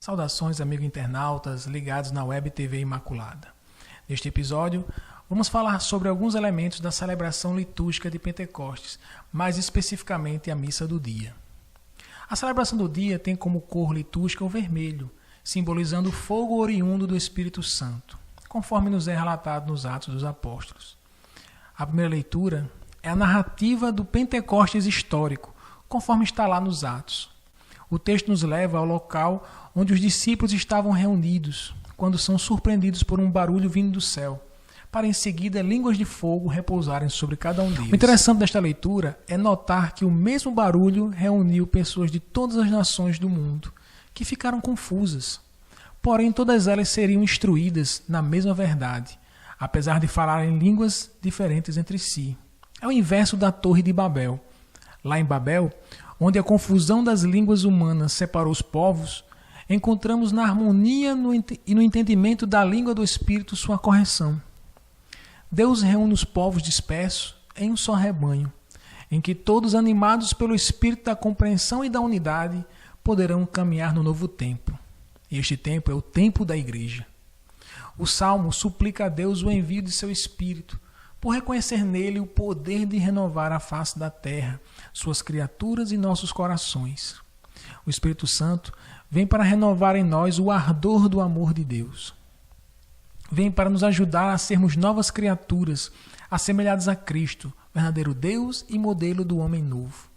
Saudações, amigos internautas ligados na Web TV Imaculada. Neste episódio, vamos falar sobre alguns elementos da celebração litúrgica de Pentecostes, mais especificamente a missa do dia. A celebração do dia tem como cor litúrgica o vermelho, simbolizando o fogo oriundo do Espírito Santo, conforme nos é relatado nos Atos dos Apóstolos. A primeira leitura é a narrativa do Pentecostes histórico, conforme está lá nos Atos. O texto nos leva ao local onde os discípulos estavam reunidos, quando são surpreendidos por um barulho vindo do céu, para em seguida línguas de fogo repousarem sobre cada um deles. O interessante desta leitura é notar que o mesmo barulho reuniu pessoas de todas as nações do mundo, que ficaram confusas. Porém, todas elas seriam instruídas na mesma verdade, apesar de falarem línguas diferentes entre si. É o inverso da Torre de Babel. Lá em Babel, onde a confusão das línguas humanas separou os povos, encontramos na harmonia e no entendimento da língua do Espírito sua correção. Deus reúne os povos dispersos em um só rebanho, em que todos, animados pelo Espírito da compreensão e da unidade, poderão caminhar no novo tempo. E este tempo é o tempo da Igreja. O Salmo suplica a Deus o envio de seu Espírito, por reconhecer nele o poder de renovar a face da terra, suas criaturas e nossos corações. O Espírito Santo vem para renovar em nós o ardor do amor de Deus. Vem para nos ajudar a sermos novas criaturas, assemelhadas a Cristo, verdadeiro Deus e modelo do homem novo.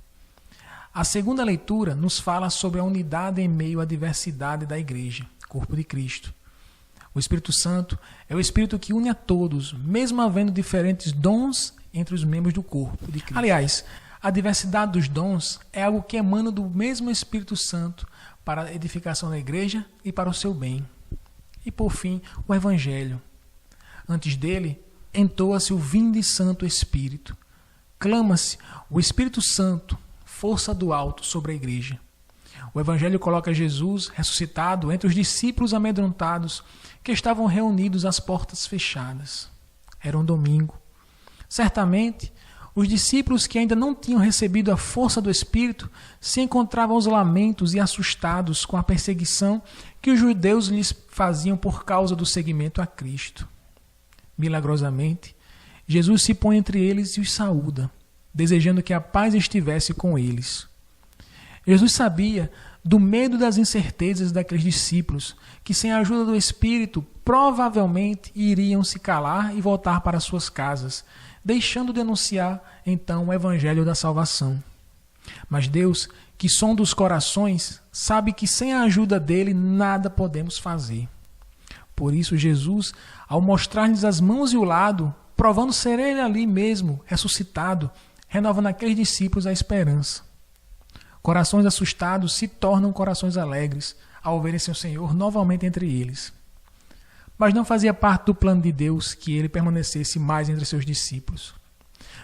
A segunda leitura nos fala sobre a unidade em meio à diversidade da Igreja, corpo de Cristo. O Espírito Santo é o Espírito que une a todos, mesmo havendo diferentes dons entre os membros do corpo de Cristo. Aliás, a diversidade dos dons é algo que emana do mesmo Espírito Santo para a edificação da Igreja e para o seu bem. E por fim, o Evangelho. Antes dele, entoa-se o Vinde Santo Espírito. Clama-se o Espírito Santo, força do alto sobre a Igreja. O Evangelho coloca Jesus ressuscitado entre os discípulos amedrontados que estavam reunidos às portas fechadas. Era um domingo. Certamente, os discípulos que ainda não tinham recebido a força do Espírito se encontravam aos lamentos e assustados com a perseguição que os judeus lhes faziam por causa do seguimento a Cristo. Milagrosamente, Jesus se põe entre eles e os saúda, desejando que a paz estivesse com eles. Jesus sabia do medo das incertezas daqueles discípulos, que sem a ajuda do Espírito provavelmente iriam se calar e voltar para suas casas, deixando de anunciar então o Evangelho da salvação. Mas Deus, que sonda os corações, sabe que sem a ajuda dele nada podemos fazer. Por isso Jesus, ao mostrar-lhes as mãos e o lado, provando ser ele ali mesmo, ressuscitado, renova naqueles discípulos a esperança. Corações assustados se tornam corações alegres ao verem seu Senhor novamente entre eles. Mas não fazia parte do plano de Deus que ele permanecesse mais entre seus discípulos.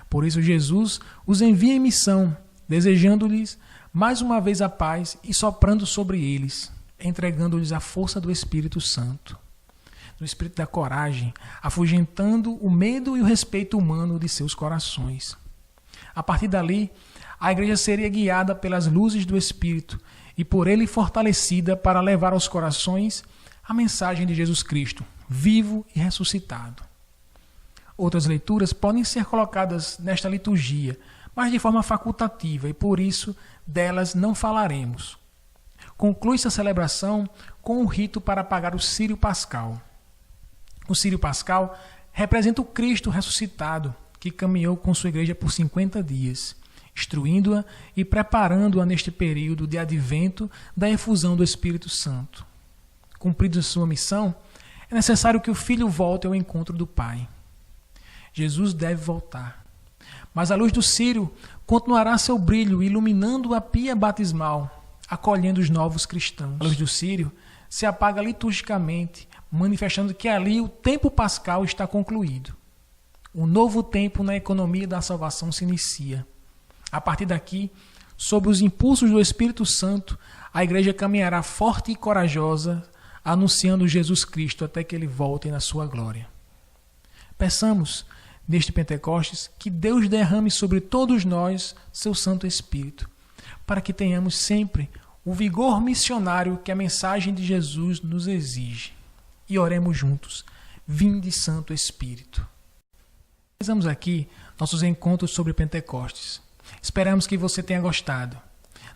Por isso Jesus os envia em missão, desejando-lhes mais uma vez a paz e soprando sobre eles, entregando-lhes a força do Espírito Santo, do Espírito da coragem, afugentando o medo e o respeito humano de seus corações. A partir dali, a Igreja seria guiada pelas luzes do Espírito e por ele fortalecida para levar aos corações a mensagem de Jesus Cristo, vivo e ressuscitado. Outras leituras podem ser colocadas nesta liturgia, mas de forma facultativa, e por isso delas não falaremos. Conclui-se a celebração com o rito para apagar o círio pascal. O círio pascal representa o Cristo ressuscitado, que caminhou com sua Igreja por 50 dias, instruindo-a e preparando-a neste período de advento da efusão do Espírito Santo. Cumprida sua missão, é necessário que o Filho volte ao encontro do Pai. Jesus deve voltar. Mas a luz do círio continuará seu brilho, iluminando a pia batismal, acolhendo os novos cristãos. A luz do círio se apaga liturgicamente, manifestando que ali o tempo pascal está concluído. Um novo tempo na economia da salvação se inicia. A partir daqui, sob os impulsos do Espírito Santo, a Igreja caminhará forte e corajosa, anunciando Jesus Cristo até que ele volte na sua glória. Peçamos, neste Pentecostes, que Deus derrame sobre todos nós seu Santo Espírito, para que tenhamos sempre o vigor missionário que a mensagem de Jesus nos exige. E oremos juntos. Vinde, Santo Espírito. Finalizamos aqui nossos encontros sobre Pentecostes. Esperamos que você tenha gostado.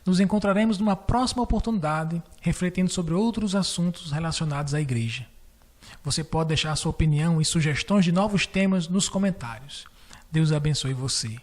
Nos encontraremos numa próxima oportunidade, refletindo sobre outros assuntos relacionados à igreja. Você pode deixar sua opinião e sugestões de novos temas nos comentários. Deus abençoe você.